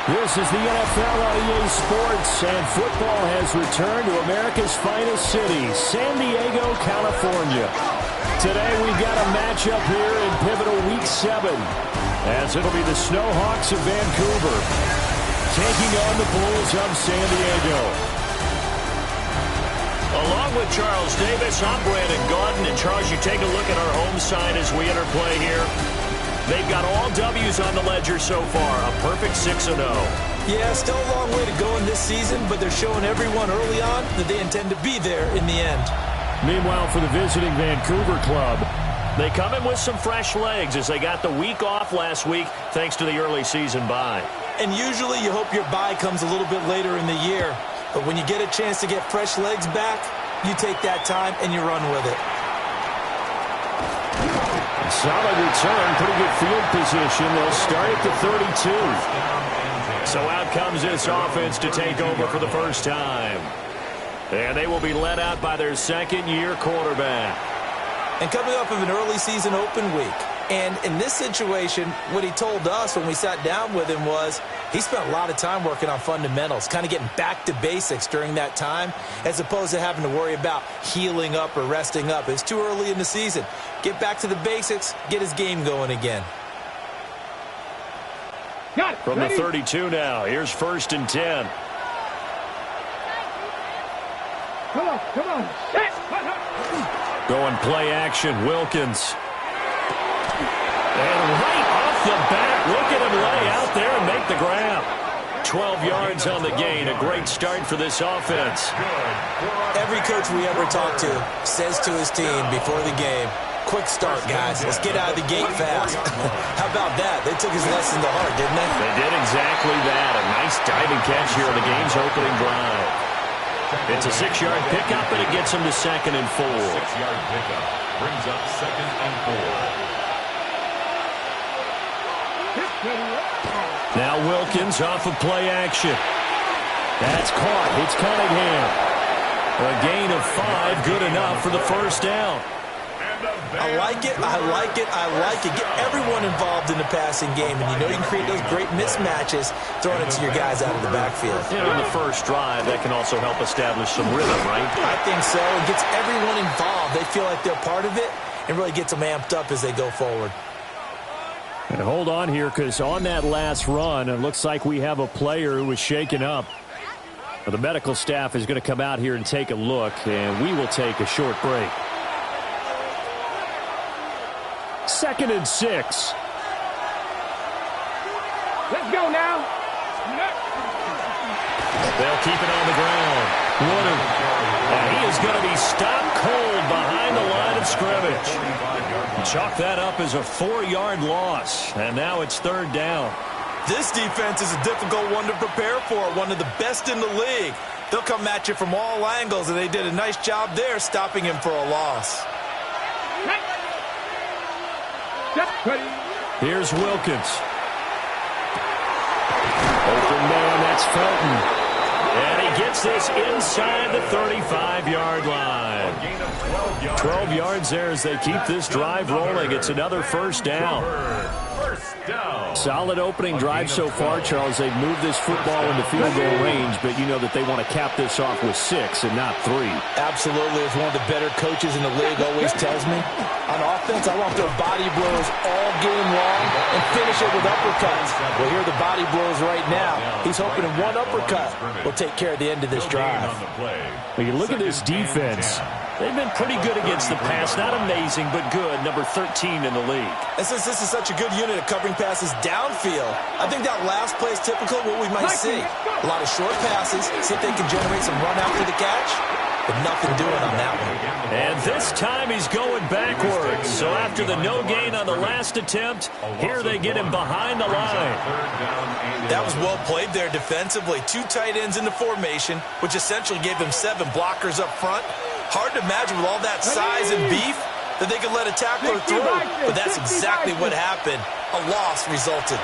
This is the NFL on EA Sports, and football has returned to America's finest city, San Diego, California. Today we've got a matchup here in pivotal Week 7, as it'll be the Snowhawks of Vancouver taking on the Bulls of San Diego. Along with Charles Davis, I'm Brandon Gaudin. And Charles, you take a look at our home side as we enter play here. They've got all W's on the ledger so far, a perfect 6-0. Yeah, still a long way to go in this season, but they're showing everyone early on that they intend to be there in the end. Meanwhile, for the visiting Vancouver club, they come in with some fresh legs as they got the week off last week thanks to the early season bye. And usually you hope your bye comes a little bit later in the year, but when you get a chance to get fresh legs back, you take that time and you run with it. Solid return, pretty good field position. They'll start at the 32. So out comes this offense to take over for the first time. And they will be led out by their second-year quarterback. And coming off of an early season open week. And in this situation, what he told us when we sat down with him was he spent a lot of time working on fundamentals, kind of getting back to basics during that time, as opposed to having to worry about healing up or resting up. It's too early in the season. Get back to the basics, get his game going again. From the 32 now, here's 1st and 10. Come on. Going play action, Wilkins. And right off the bat, look at him lay out there and make the grab. 12 yards on the gain, a great start for this offense. Every coach we ever talk to says to his team before the game, quick start, guys. Let's get out of the gate fast. How about that? They took his lesson to heart, didn't they? They did exactly that. A nice diving catch here on the game's opening drive. It's a 6-yard pickup, and it gets him to 2nd and 4. 6-yard pickup brings up 2nd and 4. Now Wilkins off of play action. That's caught. It's Cunningham. A gain of 5, good enough for the first down. I like it. Get everyone involved in the passing game, and you know you can create those great mismatches throwing it to your guys out of the backfield. On the first drive, that can also help establish some rhythm, right? I think so. It gets everyone involved. They feel like they're part of it, and really gets them amped up as they go forward. And hold on here, because on that last run, it looks like we have a player who was shaken up. Well, the medical staff is going to come out here and take a look, and we will take a short break. 2nd and 6. Let's go now. They'll keep it on the ground. Woodard. And he is going to be stopped cold behind the line of scrimmage. Chalk that up as a 4-yard loss. And now it's 3rd down. This defense is a difficult one to prepare for. One of the best in the league. They'll come at you from all angles, and they did a nice job there stopping him for a loss. Here's Wilkins. Open man, that's Felton. And he gets this inside the 35-yard line. 12 yards there as they keep this drive rolling. It's another first down. Solid opening drive so far, Charles. They've moved this football into field goal range, but you know that they want to cap this off with 6 and not 3. Absolutely. As one of the better coaches in the league always tells me, on offense, I want their body blows all game long and finish it with uppercuts. Well, here are the body blows right now. He's hoping in one uppercut will take care of the end of this drive. When you look at this defense, they've been pretty good against the pass. Not amazing, but good. Number 13 in the league. And since this is such a good unit of covering passes downfield, I think that last play is typical of what we might see. A lot of short passes, see if they can generate some run after the catch, but nothing doing on that one. And this time he's going backwards. So after the no gain on the last attempt, here they get him behind the line. That was well played there defensively. 2 tight ends in the formation, which essentially gave them 7 blockers up front. Hard to imagine with all that size and beef that they could let a tackler through. But that's exactly what happened. A loss resulted.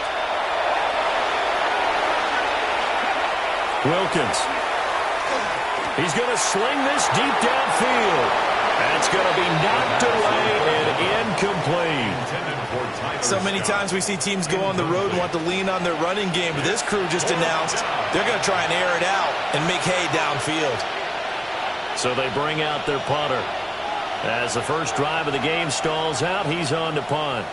Wilkins. He's going to sling this deep downfield. That's going to be knocked away and incomplete. So many times we see teams go on the road and want to lean on their running game, but this crew just announced they're going to try and air it out and make hay downfield. So they bring out their punter. As the first drive of the game stalls out, he's on to punt.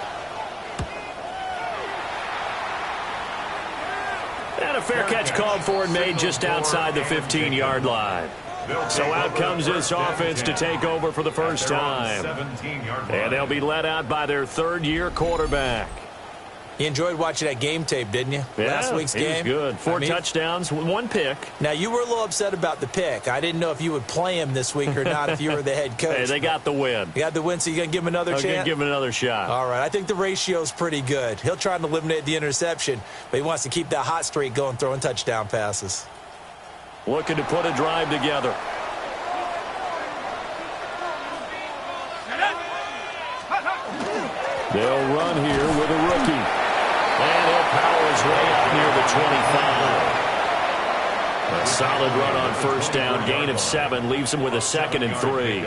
And a fair catch called for and made just outside the 15-yard line. So out comes this offense to take over for the first time. And they'll be led out by their third-year quarterback. You enjoyed watching that game tape, didn't you? Yeah, Last week's game? It was good. Four touchdowns, one pick. Now, you were a little upset about the pick. I didn't know if you would play him this week or not if you were the head coach. Hey, they got the win. You got the win, so you're going to give him another chance? I'm going to give him another shot. All right. I think the ratio's pretty good. He'll try and eliminate the interception, but he wants to keep that hot streak going, throwing touchdown passes. Looking to put a drive together. They'll run here with a rookie. And he'll power his way up near the 25. A solid run on first down. Gain of 7 leaves him with a 2nd and 3.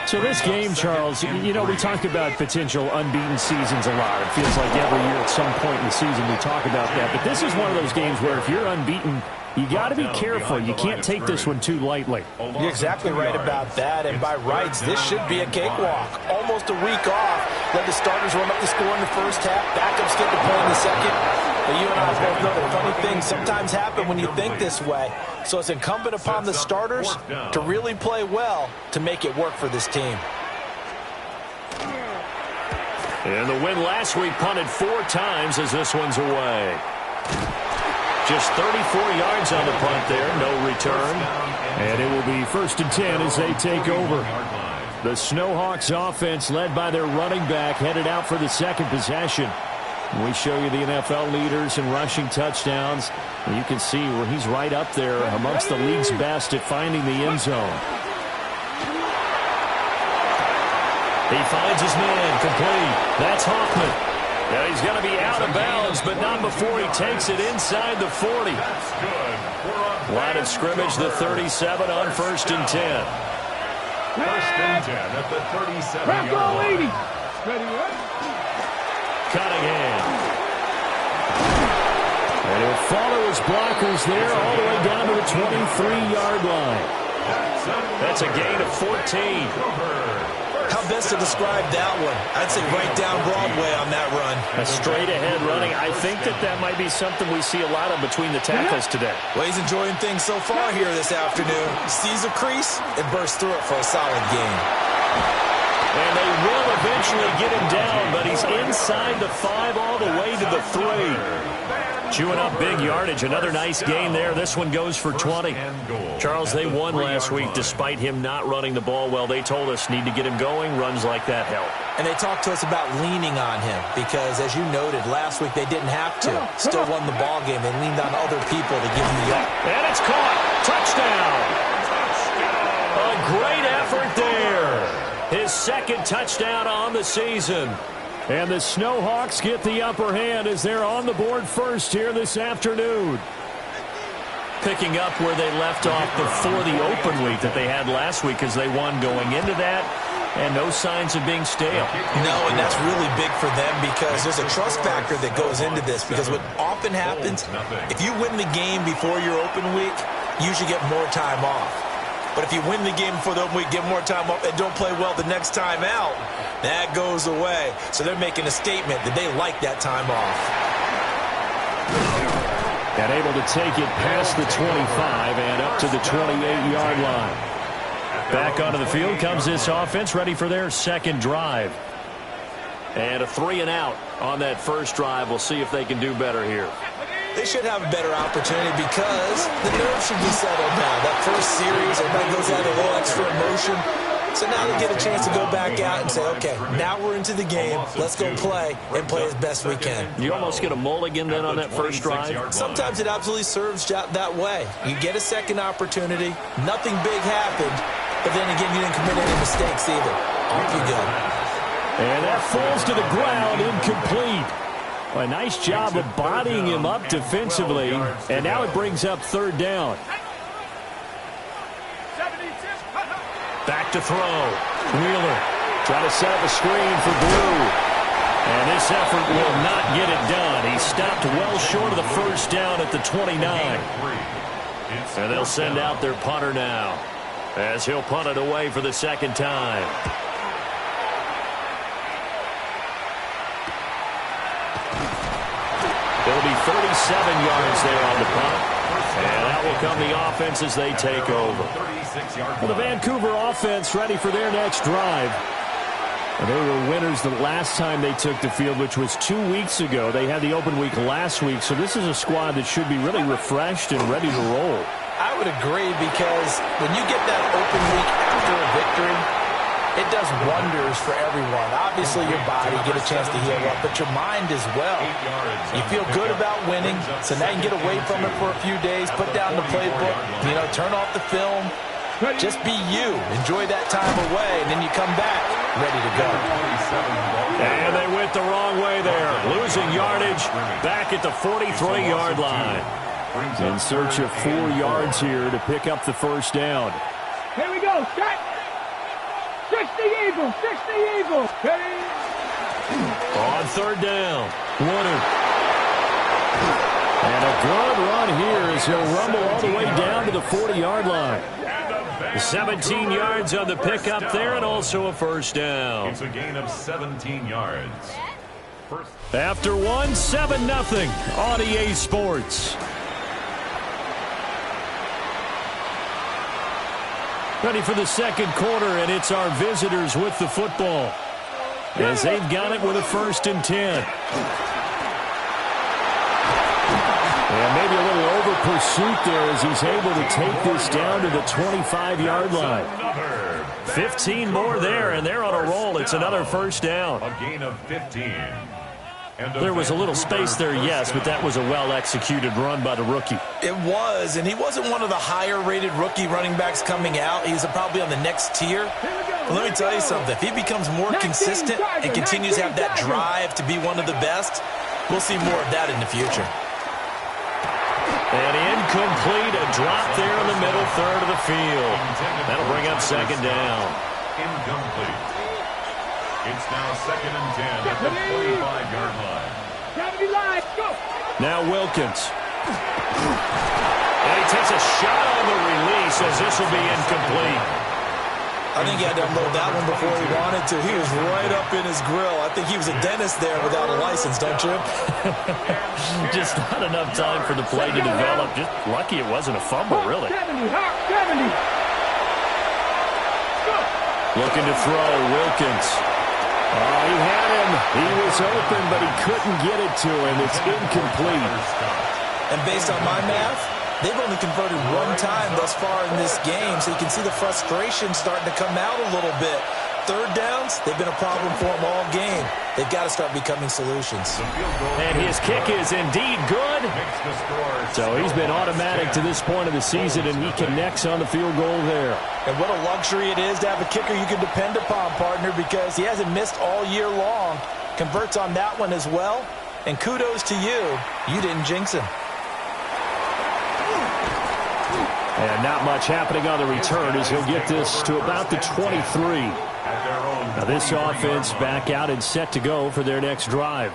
So this game, Charles, you know, we talked about potential unbeaten seasons a lot. It feels like every year at some point in the season we talk about that. But this is one of those games where if you're unbeaten, you got to be careful. You can't take this one too lightly. You're exactly right about that. And by rights, this should be a cakewalk. Almost a week off. Let the starters run up the score in the first half. Backups get to play in the second. But you and I both know that funny things sometimes happen when you think this way. So it's incumbent upon the starters to really play well to make it work for this team. And the win last week punted 4 times as this one's away. Just 34 yards on the punt there, no return. And it will be 1st and 10 as they take over. The Snowhawks offense led by their running back headed out for the second possession. We show you the NFL leaders in rushing touchdowns. And you can see where he's right up there amongst the league's best at finding the end zone. He finds his man complete. That's Hoffman. Now he's going to be out of bounds, but not before he takes it inside the 40. Line of scrimmage, the 37 on 1st and 10. 1st and 10 at the 37-yard line. Cunningham. And he'll follow his blockers there all the way down to the 23-yard line. That's a gain of 14. How best to describe that one? I'd say right down Broadway on that run. A straight-ahead running. I think that might be something we see a lot of between the tackles today. Well, he's enjoying things so far here this afternoon. Sees a crease and bursts through it for a solid gain. And they will eventually get him down, but he's inside the 5 all the way to the 3. Chewing up big yardage. Another nice gain there. This one goes for 20. Charles, they won last week despite him not running the ball well. They told us need to get him going. Runs like that help. And they talked to us about leaning on him because, as you noted, last week they didn't have to. Still won the ball game. They leaned on other people to give him the up. And it's caught. Touchdown. A great effort there. His 2nd touchdown on the season. And the Snowhawks get the upper hand as they're on the board first here this afternoon. Picking up where they left off before the open week that they had last week as they won going into that. And no signs of being stale. No, and that's really big for them because there's a trust factor that goes into this. Because what often happens, if you win the game before your open week, you usually get more time off. But if you win the game before the open week, get more time off, and don't play well the next time out, that goes away. So they're making a statement that they like that time off. And able to take it past the 25 and up to the 28-yard line. Back onto the field comes this offense, ready for their 2nd drive. And a 3 and out on that first drive. We'll see if they can do better here. They should have a better opportunity because the nerves should be settled now. That first series, everybody goes out a little extra emotion. So now they get a chance to go back out and say, okay, now we're into the game. Let's go play and play as best we can. You almost get a mulligan then on that first drive? Sometimes it absolutely serves that way. You get a 2nd opportunity. Nothing big happened. But then again, you didn't commit any mistakes either. Off you go. And that falls to the ground, incomplete. A nice job of bodying him up defensively. And now it brings up 3rd down. Back to throw. Wheeler trying to set up a screen for Blue. And this effort will not get it done. He stopped well short of the first down at the 29. And they'll send out their punter now, as he'll punt it away for the second time. It'll be 37 yards there on the punt. And that will come the offense as they take over. Well, the Vancouver offense ready for their next drive. They were winners the last time they took the field, which was 2 weeks ago. They had the open week last week, so this is a squad that should be really refreshed and ready to roll. I would agree, because when you get that open week after a victory, it does wonders for everyone. Obviously, your body, get a chance to heal up, but your mind as well. You feel good about winning, so now you can get away from it for a few days, put down the playbook, turn off the film. Just be you. Enjoy that time away, and then you come back ready to go. And they went the wrong way there. Losing yardage back at the 43-yard line. In search of 4 yards here to pick up the first down. Here we go. Start. 60 Eagles. 60 Eagles. Ready? On third down, Woodard. And a good run here as he'll rumble all the way down to the 40-yard line. 17 yards on the pickup there, and also a first down. It's a gain of 17 yards. After 1, 7-0 on EA Sports. Ready for the second quarter, and it's our visitors with the football, as they've got it with a 1st and 10. And maybe a little over pursuit there as he's able to take this down to the 25-yard line. 15 more there, and they're on a roll. It's another first down. A gain of 15. There was a little space there, yes, but that was a well-executed run by the rookie. It was, and he wasn't one of the higher-rated rookie running backs coming out. He's probably on the next tier. But let me tell you something. If he becomes more consistent and continues to have that drive to be one of the best, we'll see more of that in the future. And incomplete, a drop there in the middle third of the field. That'll bring up second down. Incomplete. It's now 2nd and 10 at the 45-yard line. Now Wilkins. And he takes a shot on the release as this will be incomplete. I think he had to unload that one before he wanted to. He was right up in his grill. I think he was a dentist there without a license, don't you? Just not enough time for the play to develop. Just lucky it wasn't a fumble, really. 70. Looking to throw, Wilkins. Oh, he had him. He was open, but he couldn't get it to him. It's incomplete. And based on my math, they've only converted 1 time thus far in this game, so you can see the frustration starting to come out a little bit. Third downs, they've been a problem for them all game. They've got to start becoming solutions. And his kick is indeed good. So he's been automatic to this point of the season, and he connects on the field goal there. And what a luxury it is to have a kicker you can depend upon, partner, because he hasn't missed all year long. Converts on that one as well. And kudos to you. You didn't jinx him. And not much happening on the return as he'll get this to about the 23. Now this offense back out and set to go for their next drive.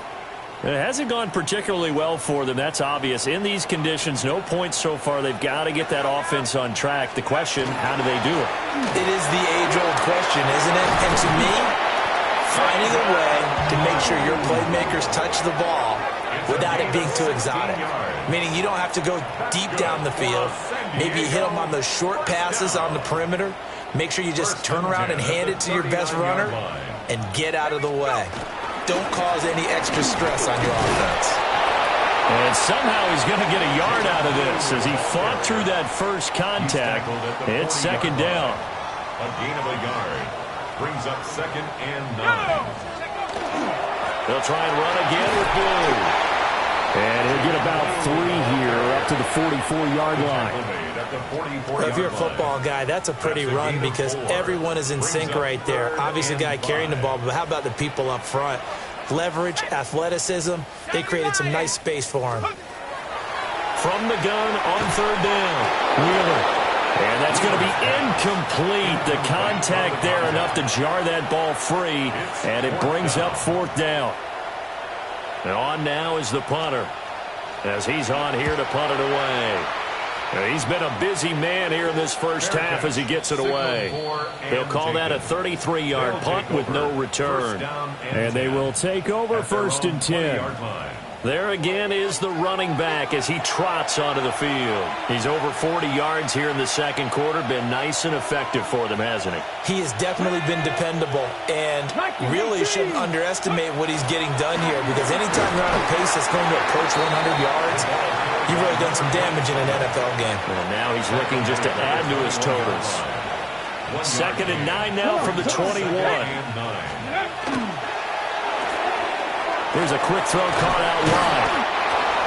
It hasn't gone particularly well for them, that's obvious. In these conditions, no points so far. They've got to get that offense on track. The question, how do they do it? It is the age-old question, isn't it? And to me, finding a way to make sure your playmakers touch the ball without it being too exotic. Meaning you don't have to go deep down the field. Maybe you hit them on those short passes on the perimeter. Make sure you just turn around and hand it to your best runner and get out of the way. Don't cause any extra stress on your offense. And somehow he's going to get a yard out of this as he fought through that first contact. It's second down. A gain of a yard brings up 2nd and 9. They'll try and run again with Blue. And he'll get about 3 here up to the 44-yard line. If you're a football guy, that's a pretty run because everyone is in sync right there. Obviously, the guy carrying the ball, but how about the people up front? Leverage, athleticism, they created some nice space for him. From the gun on third down, Wheeler. And that's going to be incomplete. The contact there enough to jar that ball free, and it brings up 4th down. And on now is the punter, as he's on here to punt it away. He's been a busy man here in this first half as he gets it away. They'll call that a 33-yard punt with no return. And they will take over first and 10. There again is the running back as he trots onto the field. He's over 40 yards here in the second quarter. Been nice and effective for them, hasn't he? He has definitely been dependable, and really shouldn't underestimate what he's getting done here, because anytime you're on a pace that's going to approach 100 yards, you've really done some damage in an NFL game. And now he's looking just to add to his totals. 2nd and 9 now from the 21. Here's a quick throw caught out wide.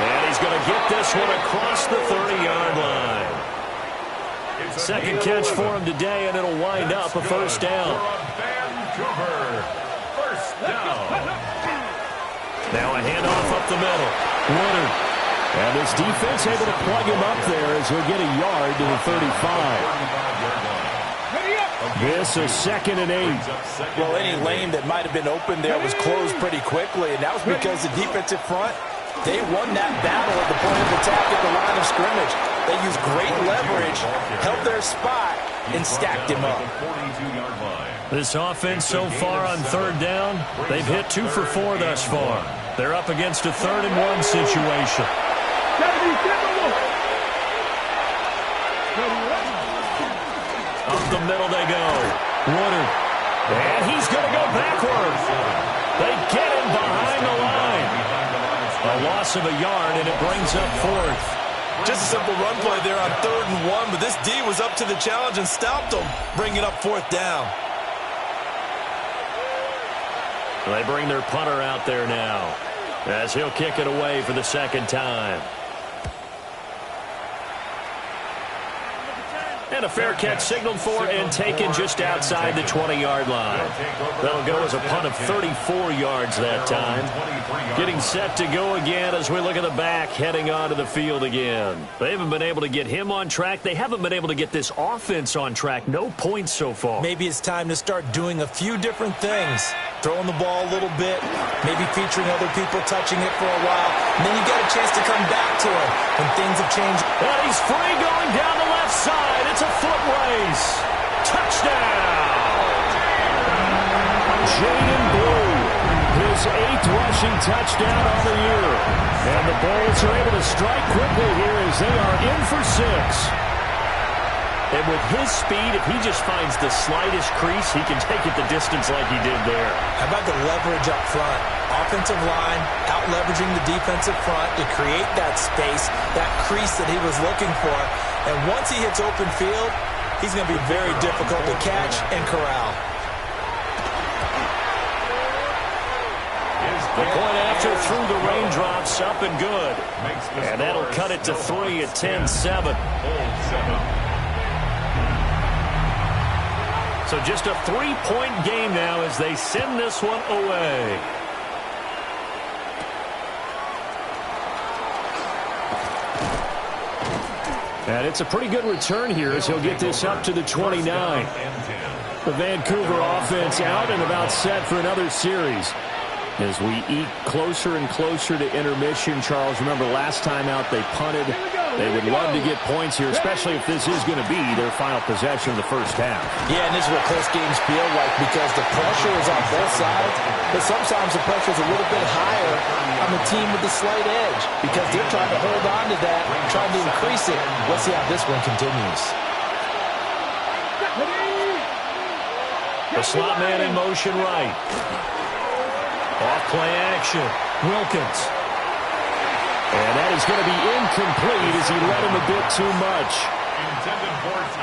And he's going to get this one across the 30-yard line. Second catch for him today, and it'll wind up a first down. Vancouver, first down. Now a handoff up the middle. Woodard. And this defense able to plug him up there as he'll get a yard to the 35. This is 2nd and 8. Well, any lane that might have been open there was closed pretty quickly, and that was because the defensive front, they won that battle at the point of attack at the line of scrimmage. They used great leverage, held their spot, and stacked him up. This offense so far on 3rd down, they've hit 2 for 4 thus far. They're up against a 3rd and 1 situation. Up the middle they go. Woodard. And he's going to go backward. They get him behind the line. A loss of a yard, and it brings up 4th. Just a simple run play there on 3rd and 1, but this D was up to the challenge and stopped them, bringing up 4th down. They bring their punter out there now, as he'll kick it away for the 2nd time. And a fair catch signaled for and taken just outside the 20-yard line. That'll go as a punt of 34 yards that time. Getting set to go again as we look at the back heading onto the field again. They haven't been able to get him on track. They haven't been able to get this offense on track. No points so far. Maybe it's time to start doing a few different things. Throwing the ball a little bit, maybe featuring other people touching it for a while, and then you get a chance to come back to it when things have changed. And he's free going down the left side. It's a foot race. Touchdown! Jaden Blue, his 8th rushing touchdown on the year. And the Bulls are able to strike quickly here as they are in for 6. And with his speed, if he just finds the slightest crease, he can take it the distance like he did there. How about the leverage up front? Offensive line out-leveraging the defensive front to create that space, that crease that he was looking for. And once he hits open field, he's going to be very difficult to catch and corral. The point after through the raindrops, up and good. And that'll cut it to 3 at 10-7. So just a 3-point game now as they send this one away. And it's a pretty good return here as he'll get this up to the 29. The Vancouver offense out and about set for another series. As we eke closer and closer to intermission, Charles, remember last time out they punted. They would love to get points here, especially if this is going to be their final possession of the first half. Yeah, and this is what close games feel like because the pressure is on both sides, but sometimes the pressure is a little bit higher on the team with the slight edge because they're trying to hold on to that, trying to increase it. Let's see how this one continues. The slot man in motion right. Off play action. Wilkins. And that is going to be incomplete as he led him a bit too much.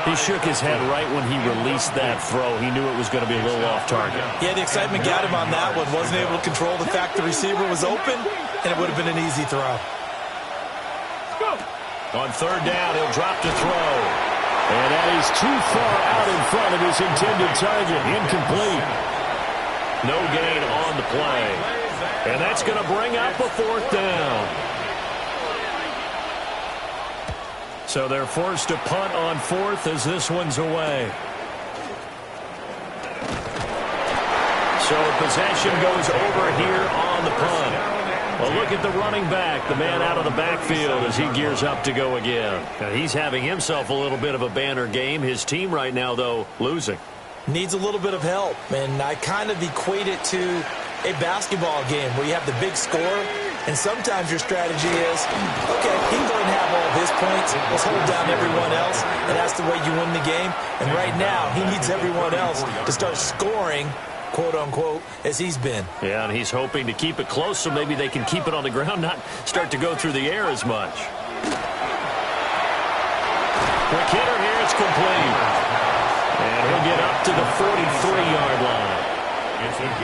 He shook his head right when he released that throw. He knew it was going to be a little off target. Yeah, the excitement got him on that one. Wasn't able to control the fact the receiver was open, and it would have been an easy throw. On 3rd down, he'll drop to throw. And that is too far out in front of his intended target. Incomplete. No gain on the play. And that's going to bring up a 4th down. So they're forced to punt on 4th as this one's away. So possession goes over here on the punt. Well, look at the running back, the man out of the backfield as he gears up to go again. He's having himself a little bit of a banner game. His team right now, though, losing. Needs a little bit of help, and I kind of equate it to a basketball game where you have the big score, and sometimes your strategy is, okay, he can go and have all of his points. Let's hold down everyone else, and that's the way you win the game. And right now, he needs everyone else to start scoring, quote-unquote, as he's been. Yeah, and he's hoping to keep it close so maybe they can keep it on the ground, not start to go through the air as much. Quick hitter here, it's complete. And he'll get up to the 43-yard line.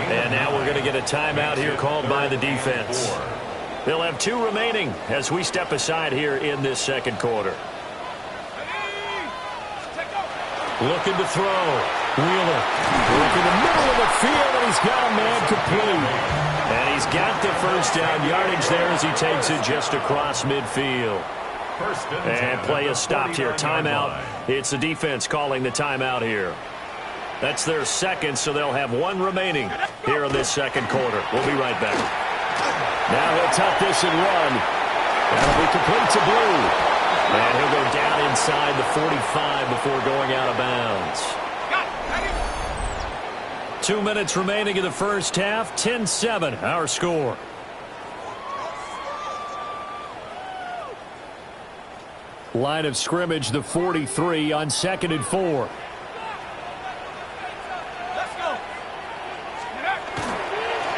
And now we're going to get a timeout here called by the defense. They'll have 2 remaining as we step aside here in this second quarter. Looking to throw. Wheeler. Look in the middle of the field, and he's got a man complete. And he's got the first down yardage there as he takes it just across midfield. And play is stopped here. Timeout. It's the defense calling the timeout here. That's their second, so they'll have 1 remaining here in this second quarter. We'll be right back. Now he'll tuck this and run. That'll be complete to Blue. And he'll go down inside the 45 before going out of bounds. 2 minutes remaining in the first half. 10-7, our score. Line of scrimmage, the 43 on 2nd and 4.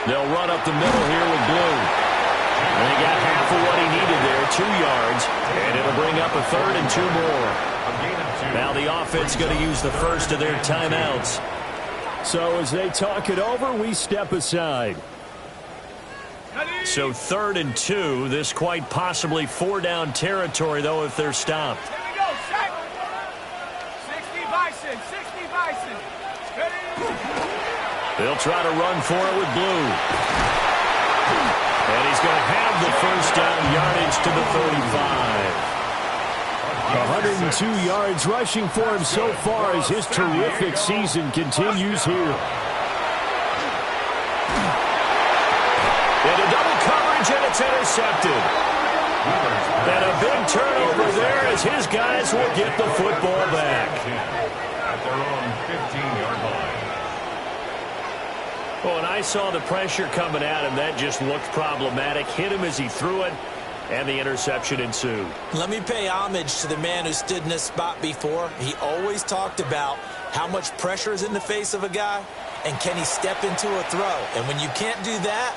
They'll run up the middle here with Blue. And they got half of what he needed there, 2 yards. And it'll bring up a 3rd and 2 more. Now the offense going to use the first of their timeouts. So as they talk it over, we step aside. So 3rd and 2. This quite possibly 4-down territory, though, if they're stopped. Here we go, set. 60 Bison, 60 Bison. Ready? They'll try to run for it with Blue. And he's going to have the first down yardage to the 35. 102 yards rushing for him so far as his terrific season continues here. Into double coverage, and it's intercepted. And a big turnover there as his guys will get the football back. At their own 15-yard line. Well, and I saw the pressure coming at him. That just looked problematic. Hit him as he threw it, and the interception ensued. Let me pay homage to the man who stood in this spot before. He always talked about how much pressure is in the face of a guy, and can he step into a throw. And when you can't do that,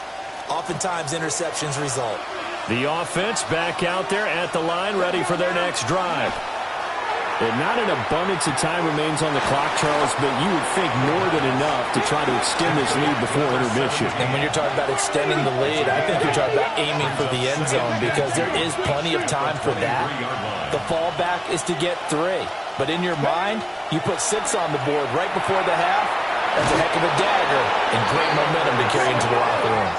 oftentimes interceptions result. The offense back out there at the line, ready for their next drive. And not an abundance of time remains on the clock, Charles, but you would think more than enough to try to extend this lead before intermission. And when you're talking about extending the lead, I think you're talking about aiming for the end zone because there is plenty of time for that. The fallback is to get 3. But in your mind, you put 6 on the board right before the half. That's a heck of a dagger and great momentum to carry into the locker room.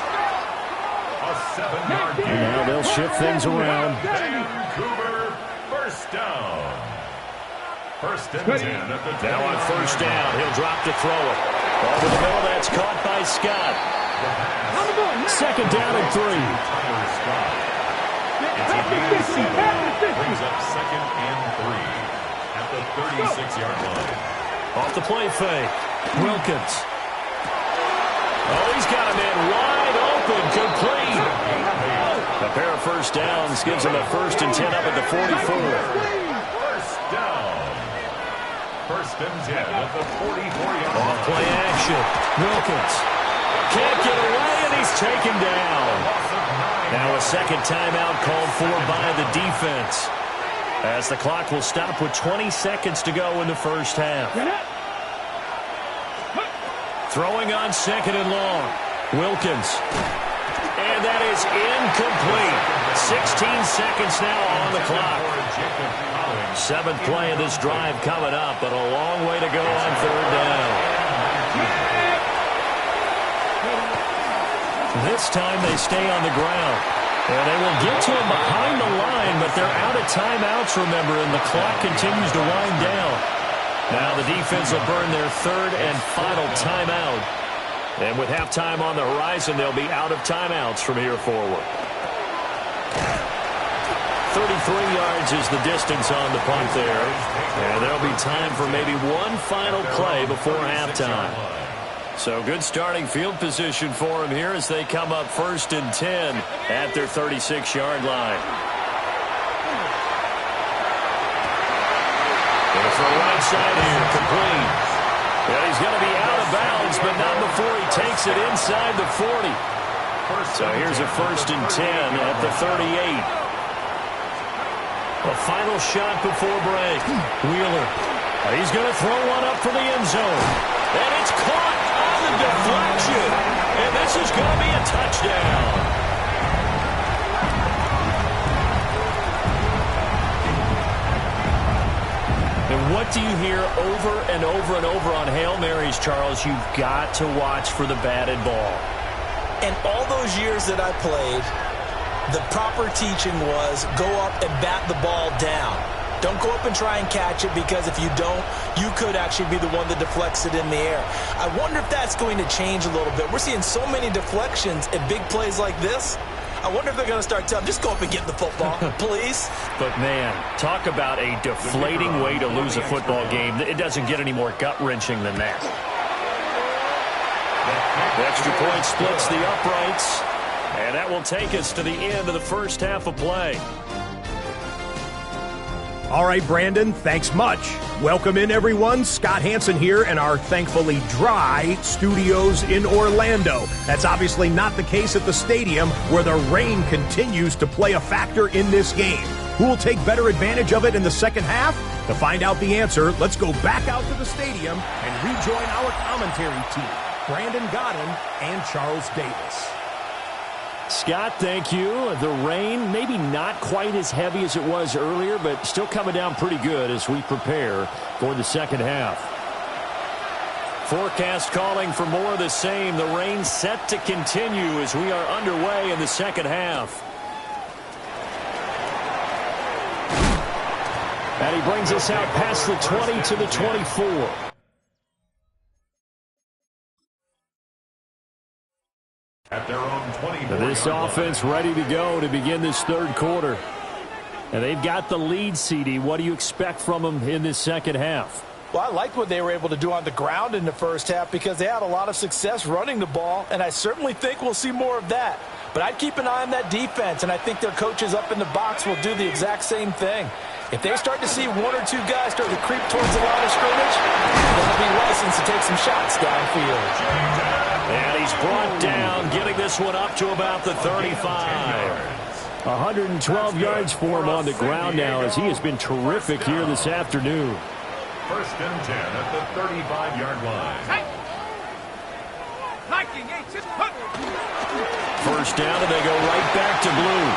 A 7-yard gain. Now they'll shift things around. Vancouver, first down. First and 10 at the Now on first down, he'll drop to throw it. Over the middle, that's caught by Scott. 2nd down and 3. Brings up 2nd and 3 at the 36-yard line. Off the play fake. Wilkins. Oh, he's got a man wide open, complete. A pair of first downs gives him a 1st and 10 up at the 44. First down. First and 10 at the 44-yard line. Off play action. Wilkins can't get away, and he's taken down. Now a second timeout called for by the defense, as the clock will stop with 20 seconds to go in the first half. Throwing on 2nd and long. Wilkins. And that is incomplete. 16 seconds now on the clock. 7th play of this drive coming up, but a long way to go on 3rd down. This time they stay on the ground. And they will get to him behind the line, but they're out of timeouts, remember, and the clock continues to wind down. Now the defense will burn their 3rd and final timeout And with halftime on the horizon, they'll be out of timeouts from here forward. 33 yards is the distance on the punt there. And there'll be time for maybe one final play before halftime. So good starting field position for them here as they come up 1st and 10 at their 36-yard line. Going to throw right side here, complete. And he's going to be out of bounds, but not before he takes it inside the 40. So here's a 1st and 10 at the 38. A final shot before break. Wheeler. He's going to throw one up for the end zone. And it's caught on the deflection. And this is going to be a touchdown. And what do you hear over and over and over on Hail Marys, Charles? You've got to watch for the batted ball. And all those years that I played, the proper teaching was go up and bat the ball down. Don't go up and try and catch it, because if you don't, you could actually be the one that deflects it in the air. I wonder if that's going to change a little bit. We're seeing so many deflections and big plays like this. I wonder if they're going to start telling, just go up and get the football, please. But, man, talk about a deflating way to lose a football game. It doesn't get any more gut-wrenching than that. The extra point splits the uprights, and that will take us to the end of the first half of play. All right, Brandon, thanks much. Welcome in, everyone. Scott Hansen here in our thankfully dry studios in Orlando. That's obviously not the case at the stadium, where the rain continues to play a factor in this game. Who will take better advantage of it in the second half? To find out the answer, let's go back out to the stadium and rejoin our commentary team, Brandon Godden and Charles Davis. Scott, thank you. The rain, maybe not quite as heavy as it was earlier, but still coming down pretty good as we prepare for the second half. Forecast calling for more of the same. The rain set to continue as we are underway in the second half. And he brings us out past the 20 to the 24. At their own 24. This offense ready to go to begin this third quarter. And they've got the lead, CD. What do you expect from them in this second half? Well, I liked what they were able to do on the ground in the first half, because they had a lot of success running the ball, and I certainly think we'll see more of that. But I'd keep an eye on that defense, and I think their coaches up in the box will do the exact same thing. If they start to see one or two guys start to creep towards the line of scrimmage, they'll be licensed to take some shots downfield. And he's brought down, getting this one up to about the 35. 112 yards for him on the ground now, as he has been terrific here this afternoon. 1st and 10 at the 35-yard line. First down, and they go right back to blue.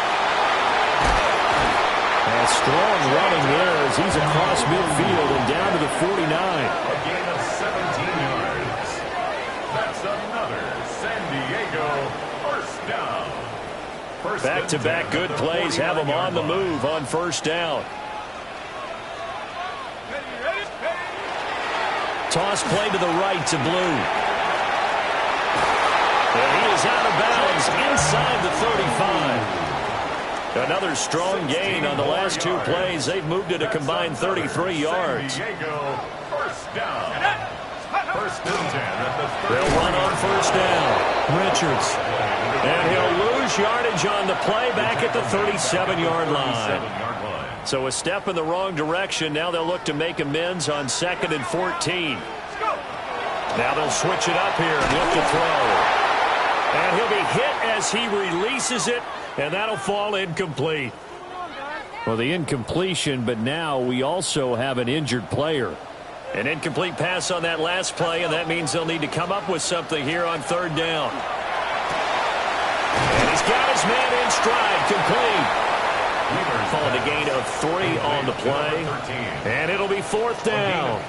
And strong running there as he's across midfield and down to the 49. A gain of 17 yards. That's another San Diego first down. Back-to-back good plays have them on the move on first down. Toss play to the right to Blue. And he is out of bounds inside the 35. Another strong gain on the last two plays. They've moved it a combined 33 yards. First down. 1st and 10 at the 35. They'll run on first down. Richards. And he'll lose yardage on the play back at the 37-yard line. So a step in the wrong direction. Now they'll look to make amends on 2nd and 14. Now they'll switch it up here and look to throw. And he'll be hit as he releases it, and that'll fall incomplete. Well, the incompletion, but now we also have an injured player. An incomplete pass on that last play, and that means they'll need to come up with something here on third down. And he's got his man in stride, complete. Called a gain of 3 on the play, and it'll be 4th down.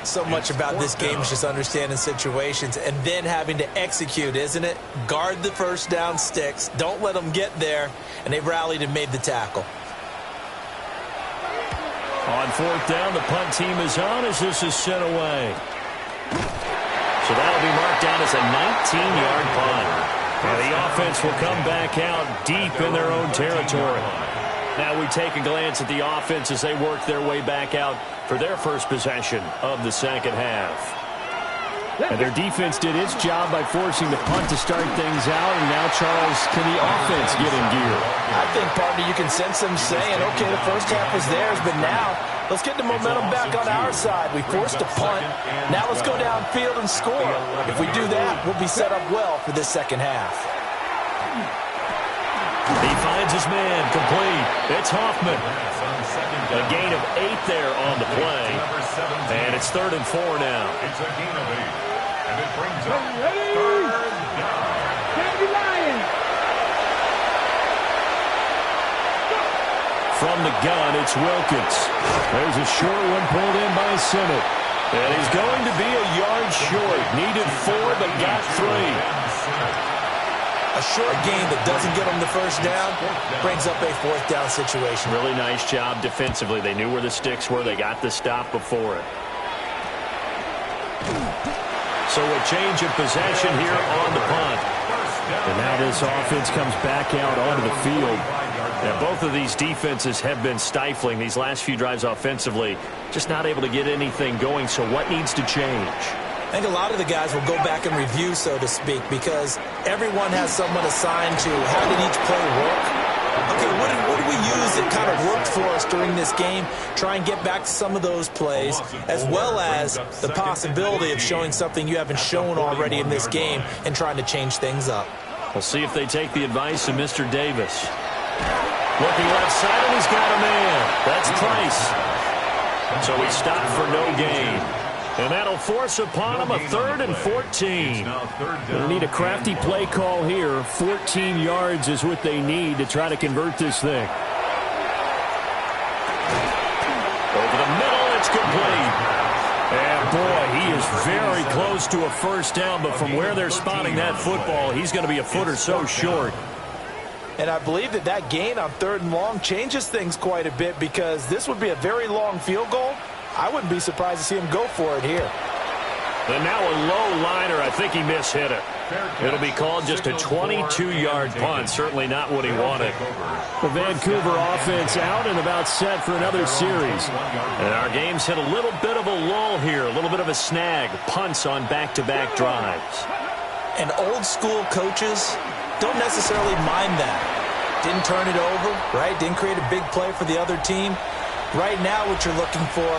So much about this game is just understanding situations and then having to execute, isn't it? Guard the first down sticks. Don't let them get there, and they've rallied and made the tackle. On 4th down, the punt team is on as this is sent away. So that'll be marked count as a 19-yard punt. And the offense will come back out deep in their own territory. Now we take a glance at the offense as they work their way back out for their first possession of the second half. And their defense did its job by forcing the punt to start things out. And now, Charles, can the offense get in gear? I think, partner, you can sense them saying, okay, the first half was theirs, but now let's get the momentum back on our side. We forced a punt. Now let's go downfield and score. If we do that, we'll be set up well for this second half. He finds his man, complete. It's Hoffman. A gain of 8 there on the play. And it's 3rd and 4 now. It's a gain of 8. And it brings up 3rd down. From the gun, it's Wilkins. There's a short one pulled in by Simmett. And he's going to be a yard short. Needed 4, but got 3. A short gain that doesn't get them the first down brings up a 4th down situation. Really nice job defensively. They knew where the sticks were. They got the stop before it. So a change of possession here on the punt. And now this offense comes back out onto the field. Yeah, both of these defenses have been stifling these last few drives offensively. Just not able to get anything going. So what needs to change? I think a lot of the guys will go back and review, so to speak, because everyone has someone assigned to how did each play work. Okay, what did we use that kind of worked for us during this game? Try and get back to some of those plays, as well as the possibility of showing something you haven't shown already in this game and trying to change things up. We'll see if they take the advice of Mr. Davis. Looking left side, and he's got a man. That's Price. So he stopped for no gain. And that'll force upon him a 3rd and 14. They need a crafty play call here. 14 yards is what they need to try to convert this thing. Over the middle, it's complete. And boy, he is very close to a first down, but from where they're spotting that football, he's going to be a foot or so short. And I believe that gain on 3rd and long changes things quite a bit, because this would be a very long field goal. I wouldn't be surprised to see him go for it here. And now a low liner. I think he mishit it. It'll be called just a 22-yard punt. Certainly not what he wanted. The Vancouver offense out and about set for another series. And our game's hit a little bit of a lull here. A little bit of a snag. Punts on back-to-back drives. And old-school coaches don't necessarily mind that. Didn't turn it over, right? Didn't create a big play for the other team. Right now what you're looking for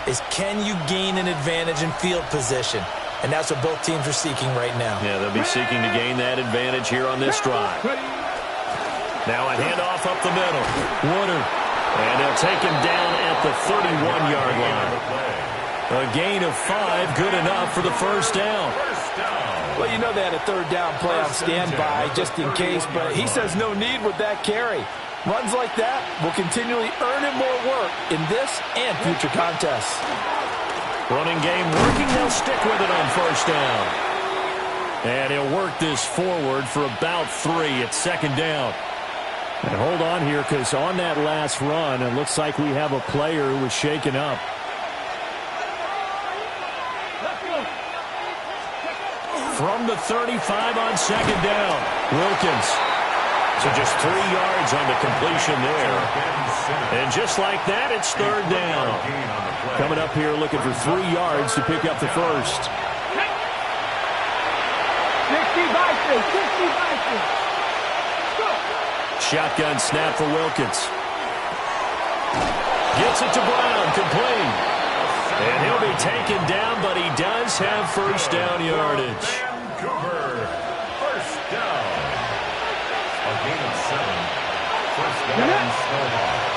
is, can you gain an advantage in field position? And that's what both teams are seeking right now. Yeah, they'll be seeking to gain that advantage here on this drive. Now a handoff up the middle. Woodard. And they'll take him down at the 31-yard line. A gain of 5, good enough for the first down. Well, you know they had a 3rd down play on standby just in case, but he says no need with that carry. Runs like that will continually earn him more work in this and future contests. Running game working. They'll stick with it on first down. And he'll work this forward for about 3 at 2nd down. And hold on here, because on that last run, it looks like we have a player who was shaken up. From the 35 on 2nd down, Wilkins. So just 3 yards on the completion there. And just like that, it's 3rd down. Coming up here looking for 3 yards to pick up the first. 60 Vikings, 60 Vikings. Shotgun snap for Wilkins. Gets it to Brown, complete. And he'll be taken down, but he does have first down yardage. Vancouver, first down. A gain of 7. First down, Snowhawks.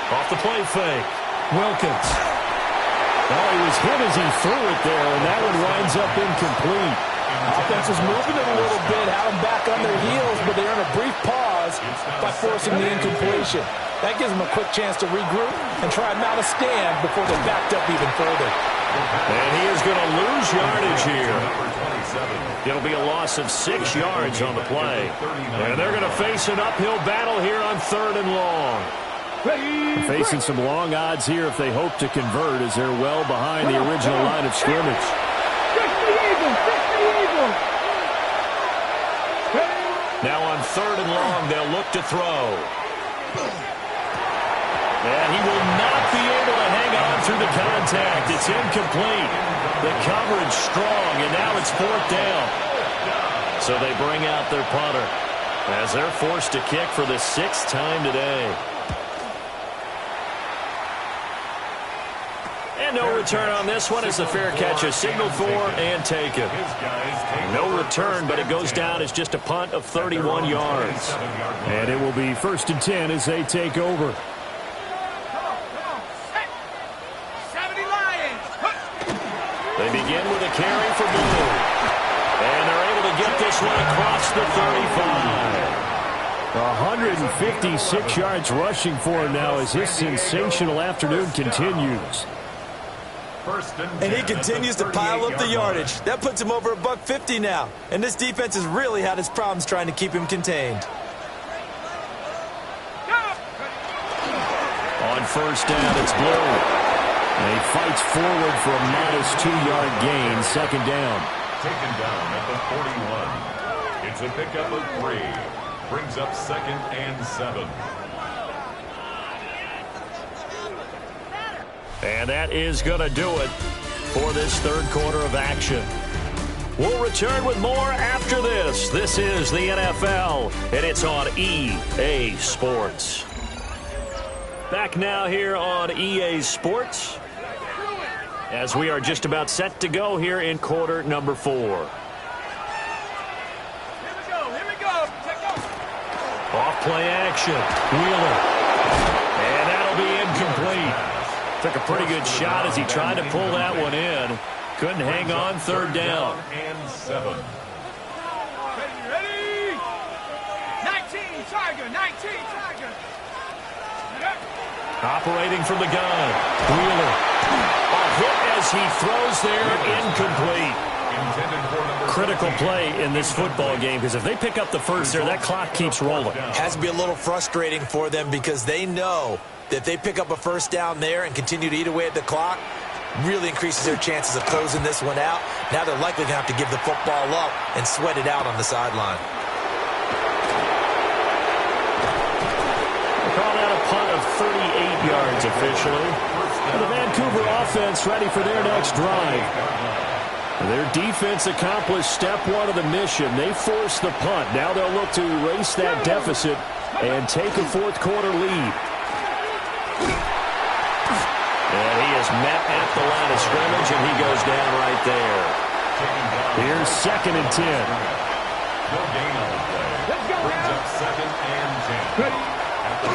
Off the play fake. Wilkins. Oh, he was hit as he threw it there, and that one winds up incomplete. Offense is moving it a little bit, had them back on their heels, but they're in a brief pause by forcing the incompletion. That gives them a quick chance to regroup and try and mount a stand before they're backed up even further. And he is going to lose yardage here. It'll be a loss of 6 yards on the play. And they're going to face an uphill battle here on 3rd and long. Facing some long odds here if they hope to convert, as they're well behind the original line of scrimmage. 60 Eagles, 60 Eagles. Now on 3rd and long, they'll look to throw. And he will not be able to hang on through the contact. It's incomplete. The coverage strong, and now it's 4th down. So they bring out their punter as they're forced to kick for the 6th time today. And no return on this one as the fair catch is signaled for and taken. No return, but it goes down as just a punt of 31 yards. And it will be 1st and 10 as they take over. They begin with a carry for Blue. And they're able to get this one across the 35. 156 yards rushing for him now as this sensational afternoon continues. And he continues to pile up the yardage. That puts him over $150 now. And this defense has really had its problems trying to keep him contained. On 1st down, it's Blue. And he fights forward for a modest 2-yard gain, 2nd down. Taken down at the 41. It's a pickup of 3. Brings up 2nd and 7. And that is going to do it for this 3rd quarter of action. We'll return with more after this. This is the NFL, and it's on EA Sports. Back now here on EA Sports, as we are just about set to go here in quarter number 4. Here we go. Off play action. Wheeler. And that'll be incomplete. Took a pretty good shot as he tried to pull that one in. Couldn't hang on, 3rd down. And 7. Ready? 19, Tiger, 19, Tiger. Operating from the gun. Wheeler. A hit as he throws there, incomplete. Critical play in this football game, because if they pick up the first there, that clock keeps rolling. Has to be a little frustrating for them because they know that if they pick up a 1st down there and continue to eat away at the clock, really increases their chances of closing this one out. Now they're likely going to have to give the football up and sweat it out on the sideline. Call that a punt of 38 yards officially. And the Vancouver offense ready for their next drive. Their defense accomplished step 1 of the mission. They forced the punt. Now they'll look to erase that deficit and take a 4th quarter lead. And he is met at the line of scrimmage, and he goes down right there. Here's 2nd and 10. No gain on the play. Brings up 2nd and 10.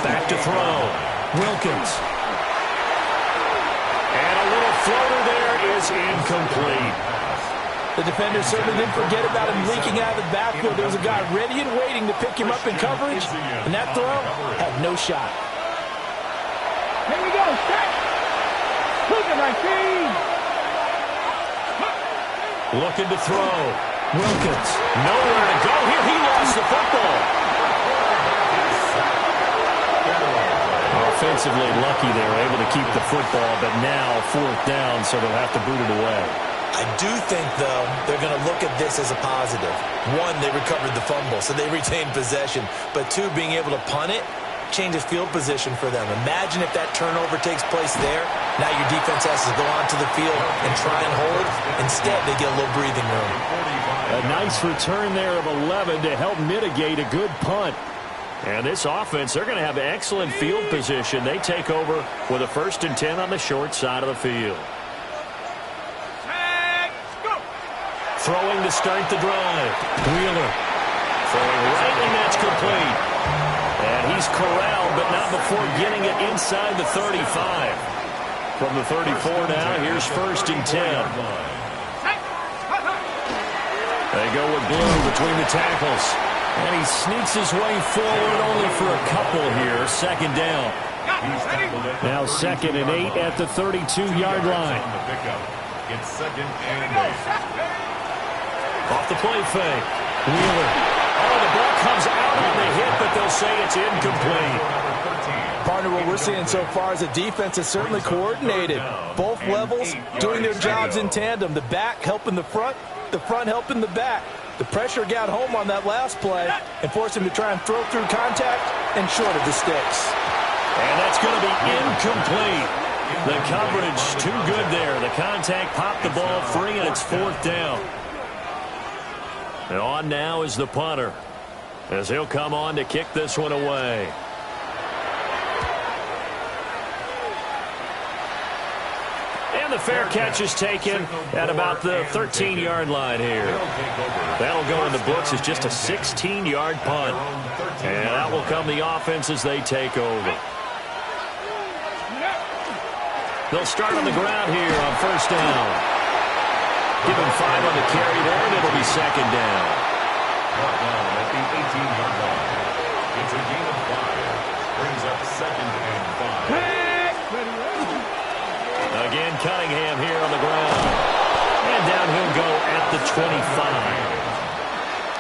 Back to throw. Wilkins. And a little floater there is incomplete. The defender certainly didn't forget about him leaking out of the backfield. There was a guy ready and waiting to pick him up in coverage, and that throw had no shot. Here we go. Set. Who's the 19? Looking to throw. Wilkins. Nowhere to go here. He lost the football. Offensively lucky they were able to keep the football, but now 4th down, so they'll have to boot it away. I do think, though, they're going to look at this as a positive. 1, they recovered the fumble, so they retained possession. But 2, being able to punt it changes field position for them. Imagine if that turnover takes place there. Now your defense has to go onto the field and try and hold. Instead, they get a little breathing room. A nice return there of 11 to help mitigate a good punt. And this offense, they're going to have excellent field position. They take over with a 1st and 10 on the short side of the field. Throwing to start the drive. Wheeler. Throwing right, and that's complete. And he's corralled, but not before getting it inside the 35. From the 34 now, here's 1st and 10. They go with Blue between the tackles. And he sneaks his way forward only for a couple here. 2nd down. Now 2nd and 8 at the 32-yard line. It's 2nd and 8. Off the play fake. Wheeler. Oh, the ball comes out on the hit, but they'll say it's incomplete. Partner, what we're seeing so far is the defense is certainly coordinated. Both levels doing their jobs in tandem. The back helping the front helping the back. The pressure got home on that last play and forced him to try and throw through contact and short of the sticks. And that's going to be incomplete. The coverage too good there. The contact popped the ball free, and it's 4th down. And on now is the punter, as he'll come on to kick this one away. And the fair catch is taken at about the 13-yard line here. That'll go in the books as just a 16-yard punt. And out will come the offense as they take over. They'll start on the ground here on 1st down. Give him 5 on the carry there, and it'll be 2nd down. Brought down at the 18-yard line. It's a gain of 5. Brings up 2nd and 5. Again, Cunningham here on the ground. And down he'll go at the 25.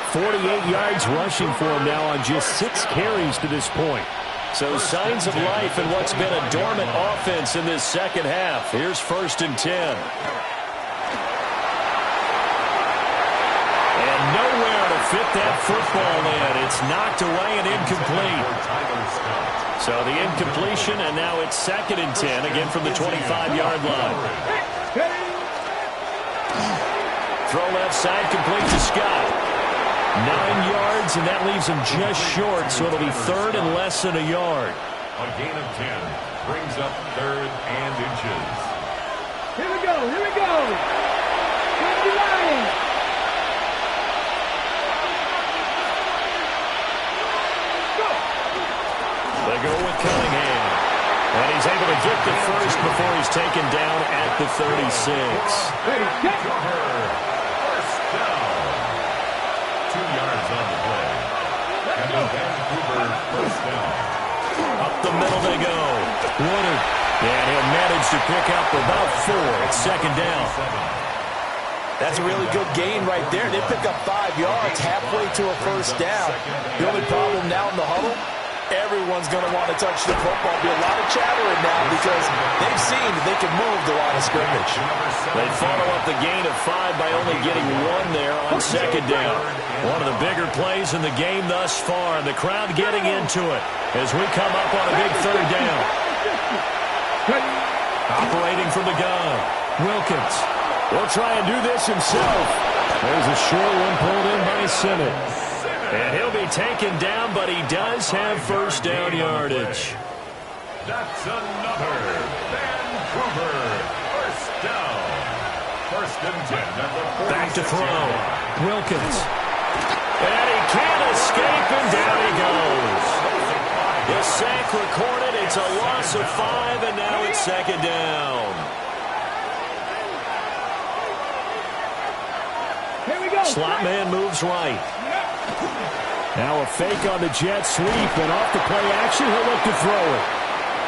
48 yards rushing for him now on just 6 carries to this point. So signs of life in what's been a dormant offense in this second half. Here's 1st and 10. And nowhere to fit that football in. It's knocked away and incomplete. So the incompletion, and now it's 2nd and 10, again from the 25-yard line. Throw left side, complete to Scott. 9 yards, and that leaves him just short, so it'll be 3rd and less than a yard. A gain of 10 brings up 3rd and inches. Here we go, here we go. Come to Lions. Go. They go with Cunningham. And he's able to get the first before he's taken down at the 36. Ready, set. First down. 2 yards on the play. And a Vancouver first down. Up the middle they go. Woodard. And he'll manage to pick up about 4. It's 2nd down. That's a really good gain right there. They pick up 5 yards halfway to a first down. The only problem now in the huddle, everyone's going to want to touch the football. Be a lot of chattering now because they've seen that they can move the line of scrimmage. They follow up the gain of 5 by only getting 1 there on 2nd down. One of the bigger plays in the game thus far. The crowd getting into it as we come up on a big 3rd down. Operating from the gun, Wilkins. Will try and do this himself. There's a short one pulled in by Simmons. And he'll be taken down, but he does have first down yardage. That's another Vancouver first down. 1st and 10 at the 46. Back to throw. Wilkins. And he can't escape, and down he goes. The sack recorded. It's a loss of 5, and now it's 2nd down. Here we go. Slot man moves right. Now a fake on the jet sweep, and off the play action, he'll look to throw it.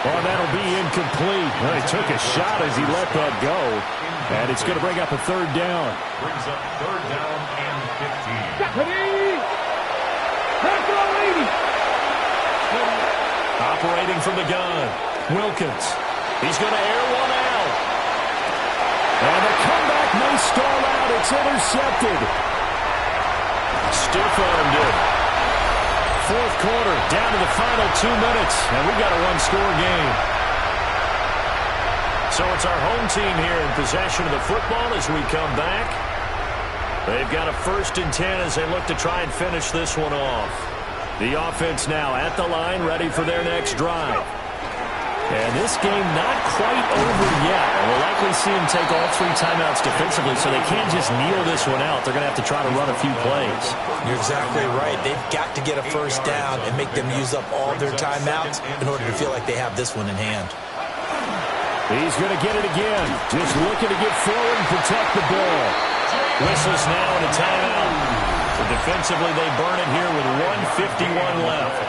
Oh, that'll be incomplete. Well, he took a shot as he let that go, and it's going to bring up a 3rd down. Brings up 3rd down and 15. Ready. Let's go, lady. Operating from the gun, Wilkins. He's going to air one out. And the comeback may stall out. It's intercepted. Stiff-armed it. 4th quarter, down to the final 2 minutes, and we've got a 1-score game. So it's our home team here in possession of the football as we come back. They've got a 1st and 10 as they look to try and finish this one off. The offense now at the line, ready for their next drive. And this game not quite over yet. We'll likely see them take all 3 timeouts defensively, so they can't just kneel this one out. They're going to have to try to run a few plays. You're exactly right. They've got to get a first down and make them use up all their timeouts in order to feel like they have this one in hand. He's going to get it again. Just looking to get forward and protect the ball. Whistles now and a timeout. So defensively, they burn it here with 1:51 left.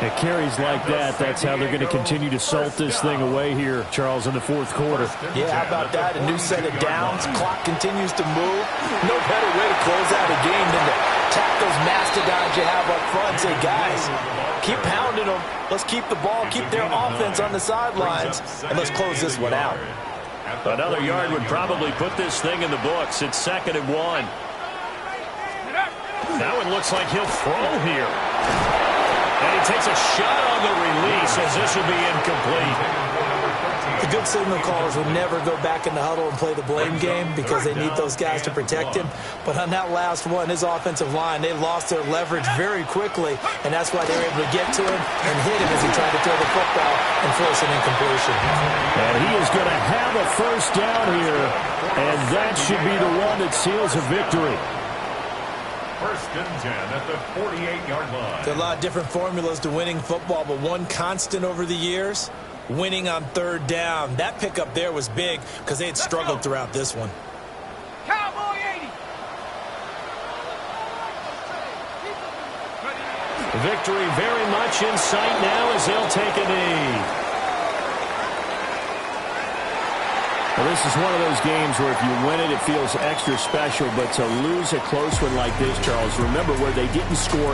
It carries like that. That's how they're going to continue to salt this thing away here, Charles, in the 4th quarter. Yeah, how about that? A new set of downs. Clock continues to move. No better way to close out a game than to tap those mastodons you have up front and say, guys, keep pounding them. Let's keep the ball, keep their offense on the sidelines, and let's close this one out. Another yard would probably put this thing in the books. It's 2nd and 1. That one looks like he'll throw here. And he takes a shot on the release as this will be incomplete. The good signal callers will never go back in the huddle and play the blame game because they need those guys to protect him. But on that last one, his offensive line, they lost their leverage very quickly, and that's why they were able to get to him and hit him as he tried to throw the football and force an incompletion. And he is going to have a first down here, and that should be the one that seals a victory. 1st and 10 at the 48-yard line. There are a lot of different formulas to winning football, but one constant over the years, winning on 3rd down. That pickup there was big because they had struggled throughout this one. Cowboy 80. Victory very much in sight now as they'll take a knee. Well, this is one of those games where if you win it, it feels extra special, but to lose a close one like this, Charles, remember where they didn't score